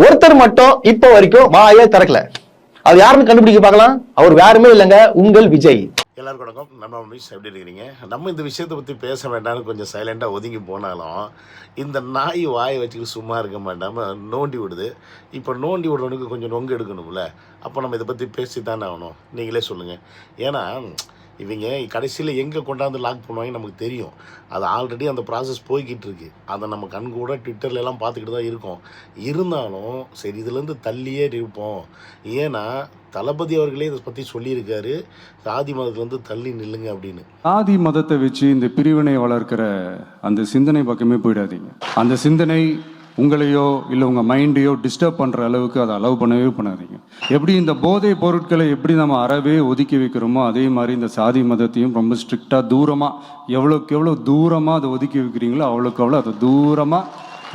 ஒருத்தர் மட்டும் இப்ப வரைக்கும் வாயே திறக்கல. அது யாருன்னு கண்டுபிடிக்க பார்க்கலாம். அவர் வேறுமே இல்லைங்க, உங்கள் விஜய். எல்லாருக்கும் வணக்கம். நம்ம மிஸ் எப்படி இருக்கிறீங்க? நம்ம இந்த விஷயத்தை பற்றி பேச வேண்டாம்னு கொஞ்சம் சைலண்டாக ஒதுங்கி போனாலும் இந்த நாய் வாயை வச்சுக்கிட்டு சும்மா இருக்க மாட்டாமல் நோண்டி விடுது. இப்போ நோண்டி விடுறவனுக்கு கொஞ்சம் நொங்கு எடுக்கணும்ல. அப்போ நம்ம இதை பற்றி பேசி தானே ஆகணும். நீங்களே சொல்லுங்கள். ஏன்னா இவங்க கடைசியில் எங்கே கொண்டாந்து லாக் பண்ணுவாங்க நமக்கு தெரியும். அது ஆல்ரெடி அந்த ப்ராசஸ் போய்கிட்டு இருக்கு. அதை நம்ம கண் கூட ட்விட்டர்லாம் பார்த்துக்கிட்டு தான் இருக்கோம். இருந்தாலும் சரி, இதுலேருந்து தள்ளியே இருப்போம். ஏன்னா தளபதி அவர்களே இதை பற்றி சொல்லியிருக்காரு, சாதி மதத்துலேருந்து தள்ளி நில்லுங்க அப்படின்னு. சாதி மதத்தை வச்சு இந்த பிரிவினை வளர்க்கிற அந்த சிந்தனை பக்கமே போயிடாதீங்க. அந்த சிந்தனை உங்களையோ இல்லை உங்கள் மைண்டையோ டிஸ்டர்ப் பண்ணுற அளவுக்கு அதை அலோவ் பண்ணவே பண்ணாதீங்க. எப்படி இந்த போதை பொருட்களை எப்படி நம்ம அறவே ஒதுக்கி வைக்கிறோமோ அதே மாதிரி இந்த சாதி மதத்தையும் ரொம்ப ஸ்ட்ரிக்டாக தூரமாக எவ்வளோக்கு எவ்வளோ தூரமாக அதை ஒதுக்கி வைக்கிறீங்களோ அவ்வளோக்கு அவ்வளோ அதை தூரமாக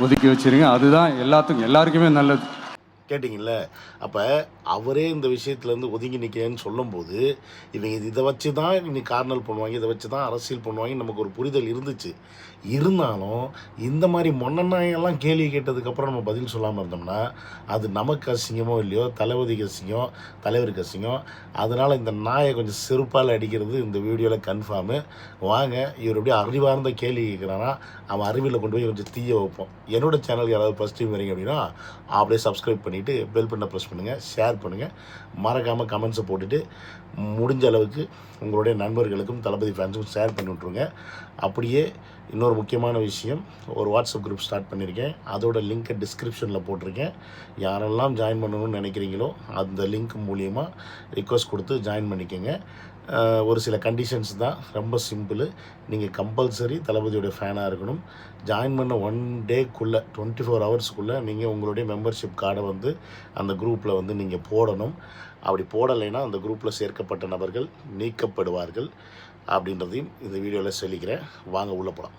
ஒதுக்கி வச்சுருங்க. அதுதான் எல்லாருக்குமே நல்லது. கேட்டிங்கல்ல? அப்போ அவரே இந்த விஷயத்துலேருந்து ஒதுங்கி நிற்கிறேன்னு சொல்லும்போது இவங்க இதை வச்சு தான் இன்னைக்கு கார்னல் பண்ணுவாங்க, இதை வச்சு தான் அரசியல் பண்ணுவாங்க, நமக்கு ஒரு புரிதல் இருந்துச்சு. இருந்தாலும் இந்த மாதிரி மொன்னநாயெல்லாம் கேள்வி கேட்டதுக்கப்புறம் நம்ம பதில் சொல்லாமல் இருந்தோம்னா அது நமக்கு அசிங்கமோ இல்லையோ, தளபதிக்கு அசிங்கம், தலைவருக்கு அசிங்கம். அதனால் இந்த நாயை கொஞ்சம் செருப்பால் அடிக்கிறது இந்த வீடியோவில் கன்ஃபார்மு. வாங்க, இவர் அப்படியே அறிவார்ந்த கேள்வி கேட்குறான்னா அவன் அறிவியலை கொண்டு போய் கொஞ்சம் தீய வைப்போம். என்னோடய சேனலுக்கு யாராவது ஃபஸ்ட் டைம் வரீங்க அப்படின்னா அப்படியே சப்ஸ்கிரைப் பண்ணிவிட்டு பெல் பட்டனை ப்ரெஸ் பண்ணுங்கள், ஷேர் பண்ணுங்கள், மறக்காமல் கமெண்ட்ஸை போட்டுட்டு முடிஞ்ச அளவுக்கு உங்களுடைய நண்பர்களுக்கும் தளபதி ஃபேன்ஸுக்கும் ஷேர் பண்ணி விட்ருங்க. அப்படியே இன்னொரு முக்கியமான விஷயம், ஒரு வாட்ஸ்அப் குரூப் ஸ்டார்ட் பண்ணியிருக்கேன். அதோட லிங்க்கை டிஸ்கிரிப்ஷனில் போட்டிருக்கேன். யாரெல்லாம் ஜாயின் பண்ணணும்னு நினைக்கிறீங்களோ அந்த லிங்க் மூலியமாக ரிக்வஸ்ட் கொடுத்து ஜாயின் பண்ணிக்கோங்க. ஒரு சில கண்டிஷன்ஸ் தான், ரொம்ப சிம்பிள். நீங்கள் கம்பல்சரி தளபதியோட ஃபேனாக இருக்கணும். ஜாயின் பண்ண 1 டேக்குள்ளே 24 ஹவர்ஸ்க்குள்ளே நீங்கள் உங்களுடைய மெம்பர்ஷிப் கார்டை வந்து அந்த குரூப்பில் வந்து நீங்கள் போடணும். அப்படி போடலைன்னா அந்த குரூப்பில் சேர்க்கப்பட்ட நபர்கள் நீக்கப்படுவார்கள் அப்படின்றதையும் இந்த வீடியோவில் சொல்லிக்கிறேன். வாங்க உள்ளே போகலாம்.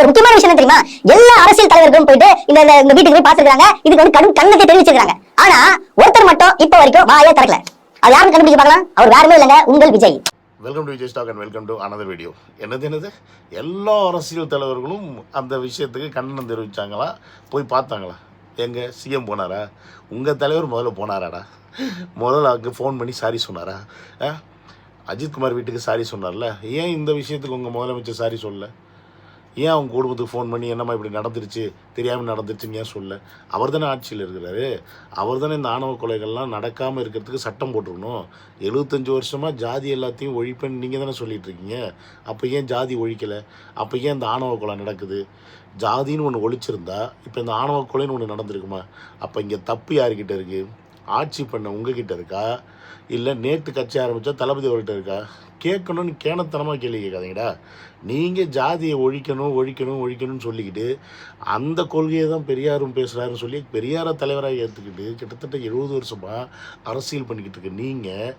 முக்கியமான விஷயம் தெரியுமா? எல்லா அரசியல் தலைவர்களும் போயிட்டு இந்த வீட்டுக்கு போய் பாத்துருக்காங்க. இதுக்கு வந்து கடும் கண்ணத்தை தெரிவிச்சிருக்காங்க. ஆனா ஒருத்தர் மட்டும் இப்ப வரைக்கும் வாயே திறக்கல. அது யாருன்னு கண்டுபிடிக்க பார்க்கலாம். அவர் வேறுமே இல்லைங்க, உங்கள் Vijay. Welcome to Vijay stock and welcome to another video. என்னது எல்லா அரசியல் தலைவர்களும் அந்த விஷயத்துக்கு கண்டனம் தெரிவித்தாங்களா? போய் பார்த்தாங்களா? எங்கள் சிஎம் போனாரா? உங்கள் தலைவர் முதல்ல போனாராடா? முதல்ல அங்கே ஃபோன் பண்ணி சாரி சொன்னாரா? அஜித்குமார் வீட்டுக்கு சாரி சொன்னார்ல, ஏன் இந்த விஷயத்துக்கு உங்கள் முதலமைச்சர் சாரி சொல்லல? ஏன் அவங்க குடும்பத்துக்கு ஃபோன் பண்ணி என்னம்மா இப்படி நடந்துருச்சு, தெரியாமல் நடந்துருச்சுன்னு ஏன் சொல்ல? அவர் தானே ஆட்சியில் இருக்கிறாரு. அவர் தானே இந்த ஆணவ கொலைகள்லாம் நடக்காமல் இருக்கிறதுக்கு சட்டம் போட்டுருக்கணும். 75 வருஷமாக ஜாதி எல்லாத்தையும் ஒழிப்பேன்னு நீங்கள் தானே சொல்லிகிட்டு இருக்கீங்க. அப்போ ஏன் ஜாதி ஒழிக்கலை? அப்போ ஏன் இந்த ஆணவ கொலை நடக்குது? ஜாதின்னு ஒன்று ஒழிச்சிருந்தா இப்போ இந்த ஆணவ கொலைன்னு ஒன்று நடந்திருக்குமா? அப்போ இங்கே தப்பு யார்கிட்ட இருக்குது? ஆட்சி பண்ண உங்ககிட்ட இருக்கா, இல்லை நேற்று கட்சி ஆரம்பித்தா தளபதி அவர்கிட்ட இருக்கா? கேட்கணும்னு கேணத்தனமாக கேள்வி கேட்காதீங்கடா. நீங்கள் ஜாதியை ஒழிக்கணும்னு சொல்லிக்கிட்டு அந்த கொள்கையை தான் பெரியாரும் பேசுகிறாருன்னு சொல்லி பெரியாரை தலைவராக ஏற்றுக்கிட்டு கிட்டத்தட்ட 70 வருஷமாக அரசியல் பண்ணிக்கிட்டு இருக்கு. நீங்கள்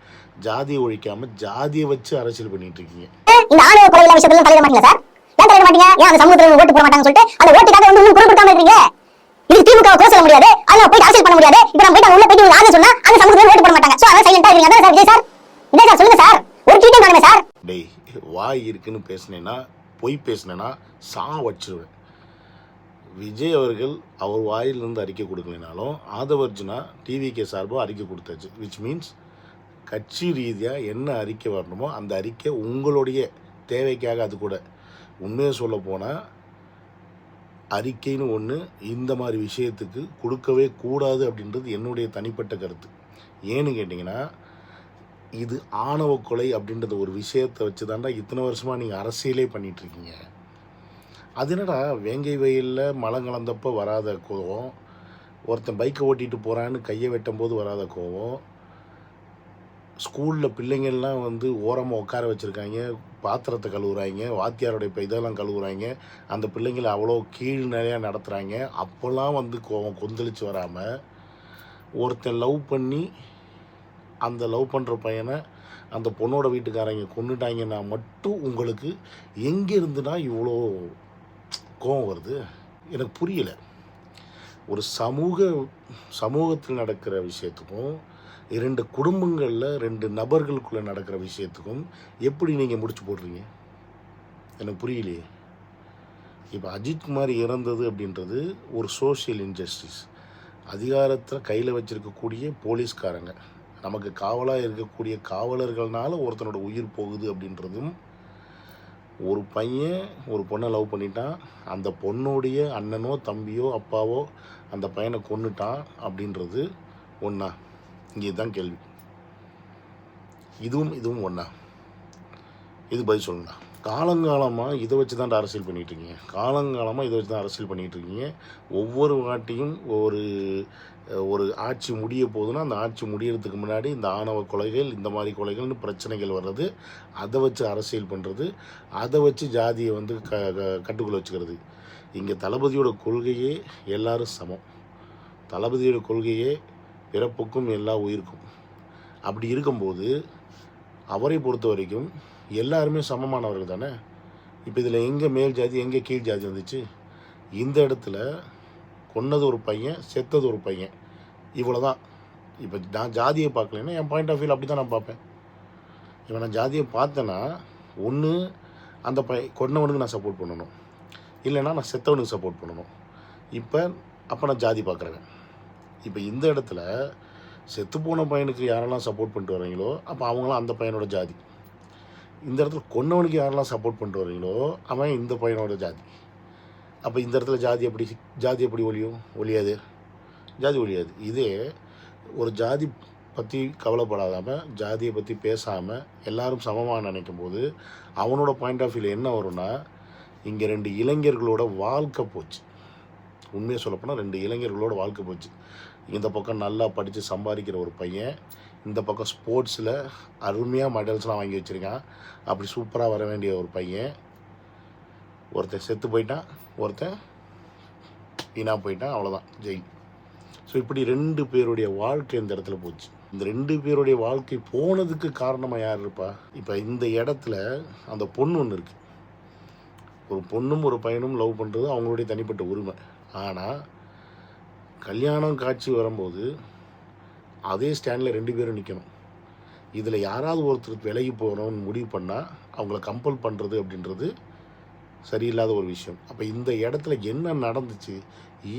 ஜாதியை ஒழிக்காமல் ஜாதியை வச்சு அரசியல் பண்ணிகிட்டு இருக்கீங்க. இந்த ஆணவ கொலை விஷயத்துல தலையிட மாட்டீங்க சார்? ஏன் தலையிட மாட்டீங்க? ஏன் அந்த சமூகத்தில் ஓட்டு போட மாட்டாங்கன்னு சொல்லிட்டு அந்த ஓட்டுக்காக வந்து இன்னும் குரல் கொடுக்காம இருக்கீங்க. இது திமுக கூட சொல்ல முடியாது, அதனால போய் அரசியல் பண்ண முடியாது. இப்போ நம்ம போயிட்டு உள்ள போயிட்டு ஆக சொன்னா அந்த சமூகத்தில் ஓட்டு போட மாட்டாங்க. சோ அதனால சைலண்டா இருக்கீங்க. அதான் sir Vijay sir. Vijay sir சொல்லுங்க சார், ஒரு ட்வீட் பண்ணுங்க சார். டேய், வாய் இருக்குன்னு பேசினேன்னா, பொய் பேசினேன்னா வச்சிருவேன். விஜய் அவர்கள் அவர் வாயிலிருந்து அறிக்கை கொடுக்கலினாலும் ஆதவர்ஜுனா டிவிகே சார்பாக அறிக்கை கொடுத்தாச்சு. விச் மீன்ஸ் கட்சி ரீதியாக என்ன அறிக்கை வரணுமோ அந்த அறிக்கை உங்களுடைய தேவைக்காக. அது கூட உண்மையை சொல்ல போனால் அறிக்கைன்னு ஒன்று இந்த மாதிரி விஷயத்துக்கு கொடுக்கவே கூடாது அப்படின்றது என்னுடைய தனிப்பட்ட கருத்து. ஏன்னு கேட்டிங்கன்னா, இது ஆணவ கொலை அப்படின்றது ஒரு விஷயத்தை வச்சு தாண்டா இத்தனை வருஷமாக நீங்கள் அரசியலே பண்ணிகிட்ருக்கீங்க. அது என்னடா வேங்கை வயலில் மழை கலந்தப்போ வராத கோவம், ஒருத்தன் பைக்கை ஓட்டிகிட்டு போகிறான்னு கையை வெட்டும் போது வராத கோவம், ஸ்கூலில் பிள்ளைங்கள்லாம் வந்து ஓரமாக உட்கார வச்சுருக்காங்க, பாத்திரத்தை கழுவுறாங்க, வாத்தியாருடைய இப்போ இதெல்லாம் கழுவுறாங்க, அந்த பிள்ளைங்களை அவ்வளோ கீழ் நிறையா நடத்துகிறாங்க. அப்போல்லாம் வந்து கோவம் கொந்தளிச்சு வராமல் ஒருத்தன் லவ் பண்ணி அந்த லவ் பண்ணுற பையனை அந்த பொண்ணோட வீட்டுக்காரங்க கொண்டுட்டாங்கன்னா மட்டும் உங்களுக்கு எங்கேருந்துனா இவ்வளோ கோவம் வருது? எனக்கு புரியலை. ஒரு சமூகத்தில் நடக்கிற விஷயத்துக்கும் 2 குடும்பங்களில் 2 நபர்களுக்குள்ளே நடக்கிற விஷயத்துக்கும் எப்படி நீங்கள் முடிச்சு போடுறீங்க? எனக்கு புரியலையே. இப்போ அஜித்குமார் இறந்தது அப்படின்றது ஒரு சோஷியல் இன்ஜஸ்டிஸ். அதிகாரத்தில் கையில் வச்சுருக்கக்கூடிய போலீஸ்காரங்க, நமக்கு காவலாக இருக்கக்கூடிய காவலர்கள்னால ஒருத்தனோட உயிர் போகுது அப்படின்றதும், ஒரு பையன் ஒரு பொண்ணை லவ் பண்ணிட்டான், அந்த பொண்ணுடைய அண்ணனோ தம்பியோ அப்பாவோ அந்த பையனை கொன்னுட்டான் அப்படின்றது ஒன்றா? இங்கே தான் கேள்வி. இதுவும் ஒன்றா? இது பதில் சொல்லுங்கண்ணா. காலங்காலமாக இதை வச்சு தான் அரசியல் பண்ணிகிட்ருக்கீங்க. ஒவ்வொரு வாட்டியும் ஒரு ஆட்சி முடிய போகுதுன்னா அந்த ஆட்சி முடியறதுக்கு முன்னாடி இந்த ஆணவ கொலைகள், இந்த மாதிரி கொலைகள்னு பிரச்சனைகள் வர்றது, அதை வச்சு அரசியல் பண்ணுறது, அதை வச்சு ஜாதியை வந்து கட்டுக்குள்ளே வச்சுக்கிறது. இங்கே தளபதியோட கொள்கையே எல்லாரும் சமம். தளபதியோட கொள்கையே பிறப்புக்கும் எல்லா உயிருக்கும். அப்படி இருக்கும்போது அவரை பொறுத்த வரைக்கும் எல்லாருமே சமமானவர்கள் தானே. இப்போ இதில் எங்கே மேல் ஜாதி எங்கே கீழ் ஜாதி வந்துச்சு? இந்த இடத்துல கொன்னது ஒரு பையன், செத்தது ஒரு பையன், இவ்வளோ தான். இப்போ நான் ஜாதியை பார்க்கலன்னா என் பாயிண்ட் ஆஃப் வியூவில் அப்படி தான் நான் பார்ப்பேன். இப்போ நான் ஜாதியை பார்த்தேன்னா ஒன்று அந்த கொன்னவனுக்கு நான் சப்போர்ட் பண்ணணும், இல்லைன்னா நான் செத்தவனுக்கு சப்போர்ட் பண்ணணும். அப்போ நான் ஜாதி பார்க்குறேன். இப்போ இந்த இடத்துல செத்துப்போன பையனுக்கு யாரெல்லாம் சப்போர்ட் பண்ணிட்டு வரீங்களோ அப்போ அவங்களாம் அந்த பையனோட ஜாதி. இந்த இடத்துல கொன்னவனுக்கு யாரெல்லாம் சப்போர்ட் பண்ணிட்டு வரீங்களோ அவன் இந்த பையனோட ஜாதி. அப்போ இந்த இடத்துல ஜாதி எப்படி ஒழியாது? ஜாதி ஒழியாது. இதே ஒரு ஜாதி பற்றி கவலைப்படாதாமல், ஜாதியை பற்றி பேசாமல் எல்லாரும் சமமாக நினைக்கும் போது அவனோட பாயிண்ட் ஆஃப் வியூவில் என்ன வரும்னா, இங்கே 2 இளைஞர்களோட வாழ்க்கை போச்சு. உண்மையாக சொல்லப்போனால் 2 இளைஞர்களோட வாழ்க்கை போச்சு. இந்த பக்கம் நல்லா படித்து சம்பாதிக்கிற ஒரு பையன், இந்த பக்கம் ஸ்போர்ட்ஸில் அருமையாக மெடல்ஸ்லாம் வாங்கி வச்சுருக்கான். அப்படி சூப்பராக வர வேண்டிய ஒரு பையன், ஒருத்தன் செத்து போயிட்டான், ஒருத்தன் வீணாக போயிட்டான், அவ்வளோதான் ஜெயில். ஸோ இப்படி 2 பேருடைய வாழ்க்கை இந்த இடத்துல போச்சு. இந்த 2 பேருடைய வாழ்க்கை போனதுக்கு காரணமாக யார் இருப்பா? இப்போ இந்த இடத்துல அந்த பொண்ணு ஒன்று இருக்குது. ஒரு பொண்ணும் ஒரு பையனும் லவ் பண்ணுறது அவங்களுடைய தனிப்பட்ட உரிமை. ஆனால் கல்யாணம் காட்சி வரும்போது அதே ஸ்டாண்டில் 2 பேரும் நிற்கணும். இதில் யாராவது ஒருத்தருக்கு விலகி போகணும்னு முடிவு பண்ணால் அவங்கள கம்பல் பண்ணுறது அப்படின்றது சரியில்லாத ஒரு விஷயம். அப்போ இந்த இடத்துல என்ன நடந்துச்சு,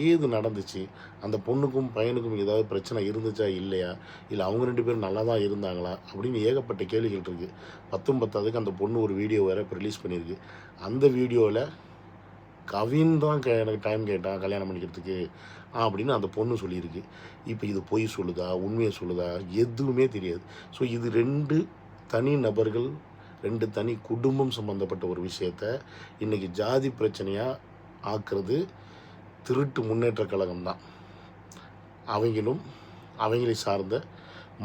ஏது நடந்துச்சு, அந்த பொண்ணுக்கும் பையனுக்கும் ஏதாவது பிரச்சனை இருந்துச்சா இல்லையா, இல்லை அவங்க 2 பேரும் நல்லா தான் இருந்தாங்களா அப்படின்னு ஏகப்பட்ட கேள்விகள் இருக்குது. 19 அந்த பொண்ணு ஒரு வீடியோ வேறு இப்போ ரிலீஸ் பண்ணியிருக்கு. அந்த வீடியோவில் கவின் தான் எனக்கு டைம் கேட்டான் கல்யாணம் பண்ணிக்கிறதுக்கு அப்படின்னு அந்த பொண்ணு சொல்லியிருக்கு. இப்போ இது பொய் சொல்லுதா உண்மையை சொல்லுதா எதுவுமே தெரியாது. ஸோ இது 2 தனி நபர்கள், 2 தனி குடும்பம் சம்மந்தப்பட்ட ஒரு விஷயத்த இன்றைக்கி ஜாதி பிரச்சனையாக ஆக்குறது திருட்டு முன்னேற்ற கழகம் தான். அவங்களை சார்ந்த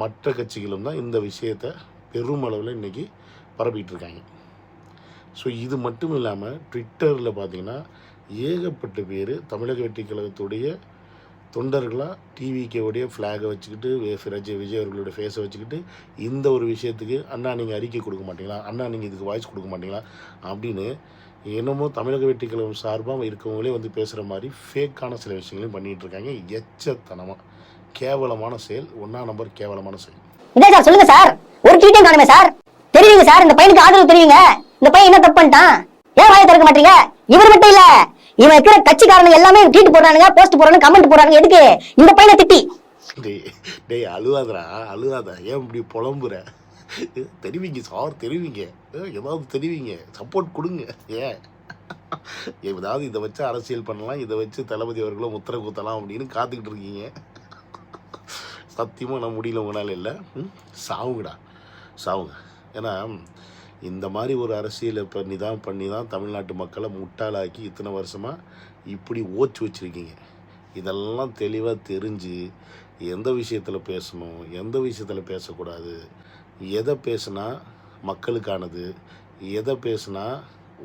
மற்ற கட்சிகளும் தான் இந்த விஷயத்தை பெருமளவில் இன்றைக்கி பரப்பிகிட்ருக்காங்க. ஸோ இது மட்டும் இல்லாமல் ட்விட்டரில் பார்த்திங்கன்னா ஏகப்பட்ட பேர் தமிழக வெற்றி கழகத்துடைய தொண்டர்களாக டிவிகேவுடைய ஃப்ளாகை வச்சுக்கிட்டு, விஜய் அவர்களுடைய ஃபேஸை வச்சுக்கிட்டு, இந்த ஒரு விஷயத்துக்கு அண்ணா நீங்கள் அறிக்கை கொடுக்க மாட்டீங்களா, அண்ணா நீங்கள் இதுக்கு வாய்ஸ் கொடுக்க மாட்டீங்களா அப்படின்னு என்னமோ தமிழக வெற்றி கழகம் சார்பாக இருக்கவங்களே வந்து பேசுகிற மாதிரி ஃபேக்கான சில விஷயங்களையும் பண்ணிகிட்ருக்காங்க. எச்சத்தனமாக கேவலமான செயல், 1ஆம் நம்பர் கேவலமான செயல். இதே சார் சொல்லுங்க சார், ஒரு ட்வீட்டையும் காணுமே சார். தெரியுங்க சார், இந்த பையனுக்கு ஆதரவு தெரியுங்க. இந்த பையன் என்ன தப்பு பண்ணிட்டான், ஏன் வாயை திறக்க மாட்டீங்க? இவர் மட்டும் இல்ல, இவன் இருக்கிற கட்சிக்காரங்க எல்லாமே ட்வீட் போடுறானுங்க, போஸ்ட் போடுறாங்க, கமெண்ட் போடுறாங்க. எதுக்கு? இந்த பையனை திட்டி. டேய் அழுவாதா, ஏன் இப்படி புலம்புற? தெரிவிங்க சார், தெரிவிங்க, ஏதாவது தெரிவிங்க, சப்போர்ட் கொடுங்க. ஏதாவது இதை வச்சு அரசியல் பண்ணலாம், இதை வச்சு தளபதி அவர்களும் முத்திரை குத்தலாம் அப்படின்னு காத்துக்கிட்டு இருக்கீங்க. சத்தியமாக நான் முடியல உங்களால் இல்லை. சாவுங்க. ஏன்னா இந்த மாதிரி ஒரு அரசியலை பண்ணி தான் தமிழ்நாட்டு மக்களை முட்டாளாக்கி இத்தனை வருஷமாக இப்படி ஓச்சு வச்சுருக்கீங்க. இதெல்லாம் தெளிவாக தெரிஞ்சு எந்த விஷயத்தில் பேசணும், எந்த விஷயத்தில் பேசக்கூடாது, எதை பேசுனா மக்களுக்கானது, எதை பேசுனா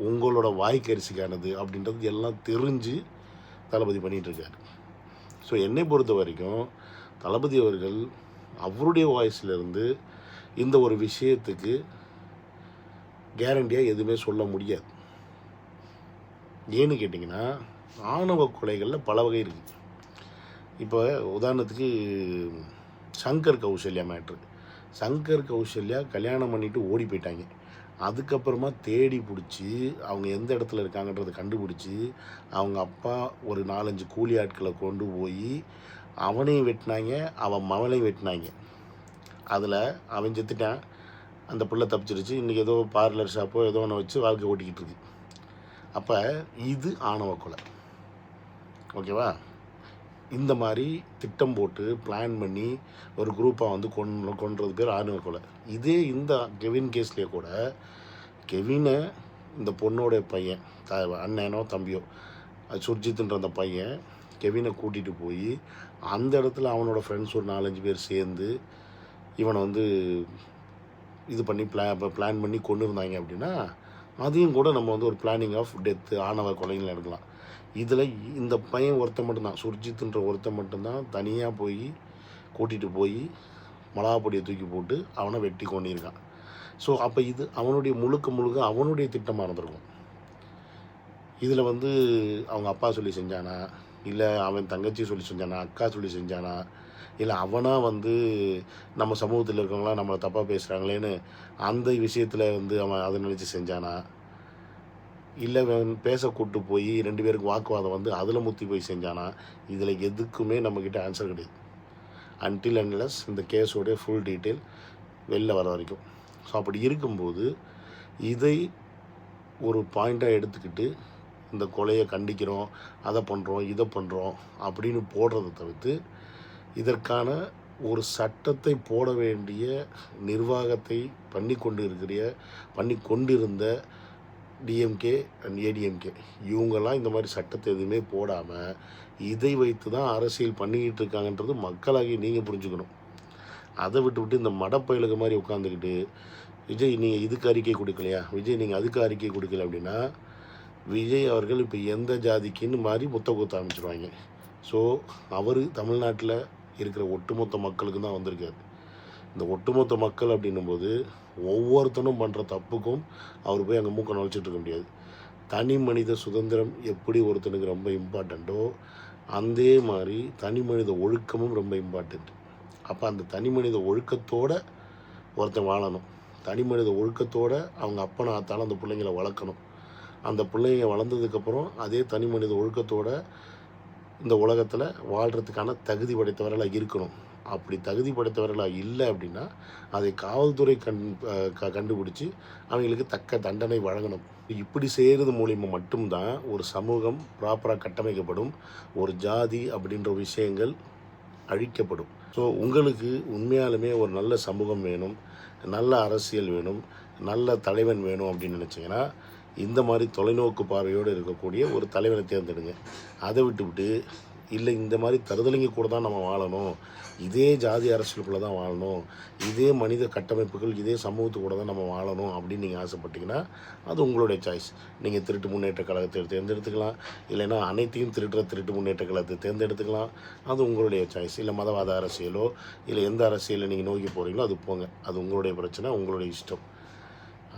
உங்களோட வாய்க்கரிசிக்கானது அப்படின்றது எல்லாம் தெரிஞ்சு தளபதி பண்ணிகிட்ருக்காரு. ஸோ என்னை பொறுத்த வரைக்கும் தளபதி அவர்கள் அவருடைய வாய்ஸிலிருந்து இந்த ஒரு விஷயத்துக்கு கேரண்டியாக எதுவுமே சொல்ல முடியாது. ஏன்னு கேட்டிங்கன்னா, ஆணவ கொலைகளில் பல வகை இருக்குது. இப்போ உதாரணத்துக்கு சங்கர் கௌசல்யா மேட்ரு. சங்கர் கௌசல்யா கல்யாணம் பண்ணிவிட்டு ஓடி போயிட்டாங்க. அதுக்கப்புறமா தேடி பிடிச்சி அவங்க எந்த இடத்துல இருக்காங்கன்றதை கண்டுபிடிச்சி அவங்க அப்பா ஒரு 4-5 கூலி ஆட்களை கொண்டு போய் அவனையும் வெட்டினாங்க, அவன் மவளையும் வெட்டினாங்க. அதில் அவன் செத்துட்டான், அந்த பிள்ளை தப்பிச்சிருச்சு. இன்றைக்கி ஏதோ பார்லர் ஷாப்போ ஏதோ ஒன்று வச்சு வாழ்க்கை ஓட்டிக்கிட்டு இருக்கு. அப்போ இது ஆணவ கொலை. ஓகேவா? இந்த மாதிரி திட்டம் போட்டு பிளான் பண்ணி ஒரு குரூப்பாக வந்து கொன்றது பேர் ஆணவ கொலை. இதே இந்த கெவின் கேஸ்லேயே கூட கெவினை இந்த பொண்ணோட பையன் அண்ணனோ தம்பியோ சுர்ஜித்ன்ற அந்த பையன் கெவினை கூட்டிகிட்டு போய் அந்த இடத்துல அவனோட ஃப்ரெண்ட்ஸ் ஒரு 4-5 பேர் சேர்ந்து இவனை வந்து இது பண்ணி பிளான் பண்ணி கொண்டு இருந்தாங்க அப்படின்னா அதையும் கூட நம்ம வந்து ஒரு பிளானிங் ஆஃப் டெத்து ஆணவ கொலைகள் எடுக்கலாம். இதில் இந்த பையன் ஒருத்தன் மட்டும்தான், சுர்ஜித்ன்ற ஒருத்தன் மட்டும்தான் தனியாக போய் கூட்டிகிட்டு போய் மிளகாப்பொடியை தூக்கி போட்டு அவனை வெட்டி கொண்டிருக்கான். ஸோ அப்போ இது அவனுடைய முழுக்க அவனுடைய திட்டமாக இருந்திருக்கும். இதில் வந்து அவங்க அப்பா சொல்லி செஞ்சானா, இல்லை அவன் தங்கச்சி சொல்லி செஞ்சானா, அக்கா சொல்லி செஞ்சானா, இல்லை அவனாக வந்து நம்ம சமூகத்தில் இருக்கவங்களாம் நம்மளை தப்பாக பேசுகிறாங்களேன்னு அந்த விஷயத்தில் வந்து அவன் அதை நினச்சி செஞ்சானா, இல்லை பேச கூட்டு போய் 2 பேருக்கு வாக்குவாதம் வந்து அதில் முத்தி போய் செஞ்சானா, இதில் எதுக்குமே நம்மக்கிட்ட ஆன்சர் கிடையாது. அன்டில் அன்லெஸ் இந்த கேஸோடைய ஃபுல் டீட்டெயில் வெளில வர வரைக்கும். ஸோ அப்படி இருக்கும்போது இதை ஒரு பாயிண்ட்டாக எடுத்துக்கிட்டு இந்த கொலையை கண்டிக்கிறோம், அதை பண்ணுறோம், இதை பண்ணுறோம் அப்படின்னு போடுறதை தவிர்த்து இதற்கான ஒரு சட்டத்தை போட வேண்டிய நிர்வாகத்தை பண்ணி கொண்டிருந்த டிஎம்கே அண்ட் ஏடிஎம்கே இவங்கெல்லாம் இந்த மாதிரி சட்டத்தை எதுவுமே போடாமல் இதை வைத்து தான் அரசியல் பண்ணிக்கிட்டு இருக்காங்கன்றது மக்களாகி நீங்கள் புரிஞ்சுக்கணும். அதை விட்டு இந்த மடப்பயலுக்கு மாதிரி உட்காந்துக்கிட்டு விஜய் நீங்கள் இதுக்கு அறிக்கை கொடுக்கலையா, விஜய் நீங்கள் அதுக்கு அறிக்கை கொடுக்கல அப்படின்னா விஜய் அவர்கள் இப்போ எந்த ஜாதிக்குன்னு மாதிரி முத்த குத்த ஆரம்பிச்சிருவாங்க. ஸோ அவர் தமிழ்நாட்டில் இருக்கிற ஒட்டுமொத்த மக்களுக்கு தான் வந்திருக்காரு. இந்த ஒட்டுமொத்த மக்கள் அப்படின்னும்போது ஒவ்வொருத்தனும் பண்ணுற தப்புக்கும் அவர் போய் அங்கே மூக்க நுழைச்சிட்டு இருக்க முடியாது. தனி மனித சுதந்திரம் எப்படி ஒருத்தனுக்கு ரொம்ப இம்பார்ட்டண்ட்டோ அதே மாதிரி தனி மனித ஒழுக்கமும் ரொம்ப இம்பார்ட்டண்ட். அப்போ அந்த தனி மனித ஒழுக்கத்தோடு ஒருத்தன் வாழணும். தனி மனித ஒழுக்கத்தோடு அவங்க அப்பனை ஆத்தாலும் அந்த பிள்ளைங்களை வளர்க்கணும். அந்த பிள்ளைங்க வளர்ந்ததுக்கப்புறம் அதே தனி மனித ஒழுக்கத்தோடு இந்த உலகத்தில் வாழ்கிறதுக்கான தகுதி படைத்தவர்களாக இருக்கணும். அப்படி தகுதி படைத்தவர்களாக இல்லை அப்படின்னா அதை காவல்துறை கண்டுபிடிச்சி அவங்களுக்கு தக்க தண்டனை வழங்கணும். இப்படி செய்கிறது மூலிமா மட்டும்தான் ஒரு சமூகம் ப்ராப்பராக கட்டமைக்கப்படும், ஒரு ஜாதி அப்படின்ற விஷயங்கள் அழிக்கப்படும். ஸோ உங்களுக்கு உண்மையாலுமே ஒரு நல்ல சமூகம் வேணும், நல்ல அரசியல் வேணும், நல்ல தலைவன் வேணும் அப்படின்னு நினச்சிங்கன்னா இந்த மாதிரி தொலைநோக்கு பார்வையோடு இருக்கக்கூடிய ஒரு தலைவனை தேர்ந்தெடுங்க. அதை விட்டுவிட்டு இல்லை இந்த மாதிரி தருதலைங்க கூட தான் நம்ம வாழணும், இதே ஜாதி அரசியலுக்குள்ளே தான் வாழணும், இதே மனித கட்டமைப்புகள் இதே சமூகத்து கூட தான் நம்ம வாழணும் அப்படின்னு நீங்கள் ஆசைப்பட்டீங்கன்னா அது உங்களுடைய சாய்ஸ். நீங்கள் திருட்டு முன்னேற்ற கழகத்தை தேர்ந்தெடுத்துக்கலாம், இல்லைன்னா அனைத்தையும் திருட்டு முன்னேற்ற கழகத்தை தேர்ந்தெடுத்துக்கலாம். அது உங்களுடைய சாய்ஸ். இல்லை மதவாத அரசியலோ இல்லை எந்த அரசியலை நீங்கள் நோக்கி போகிறீங்களோ அது போங்க, அது உங்களுடைய பிரச்சனை, உங்களுடைய இஷ்டம்.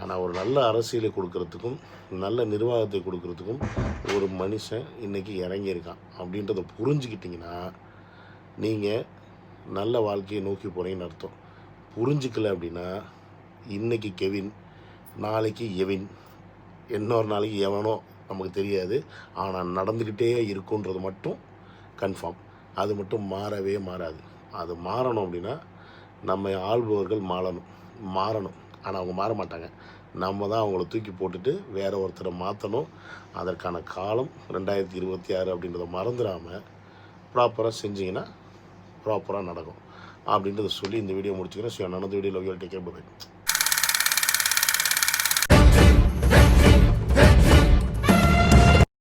ஆனால் ஒரு நல்ல அரசியலை கொடுக்கறதுக்கும் நல்ல நிர்வாகத்தை கொடுக்கறதுக்கும் ஒரு மனுஷன் இன்றைக்கி இறங்கியிருக்கான் அப்படின்றத புரிஞ்சுக்கிட்டிங்கன்னா நீங்கள் நல்ல வாழ்க்கையை நோக்கி போகிறீங்கன்னு அர்த்தம். புரிஞ்சிக்கல அப்படின்னா இன்றைக்கி கெவின், நாளைக்கு எவின், இன்னொரு நாளைக்கு எவனோ நமக்கு தெரியாது, ஆனால் நடந்துக்கிட்டே இருக்குன்றது மட்டும் கன்ஃபார்ம். அது மட்டும் மாறவே மாறாது. அது மாறணும் அப்படின்னா நம்ம ஆள்பவர்கள் மாறணும். ஆனால் அவங்க மாற மாட்டாங்க. நம்ம தான் அவங்கள தூக்கி போட்டுட்டு வேறு ஒருத்தரை மாற்றணும். அதற்கான காலம் 2026 அப்படின்றத மறந்துடாமல் ப்ராப்பராக செஞ்சிங்கன்னா ப்ராப்பராக நடக்கும் அப்படின்றத சொல்லி இந்த வீடியோ முடிச்சுக்கிறேன். So another video, love you all, take care, bye.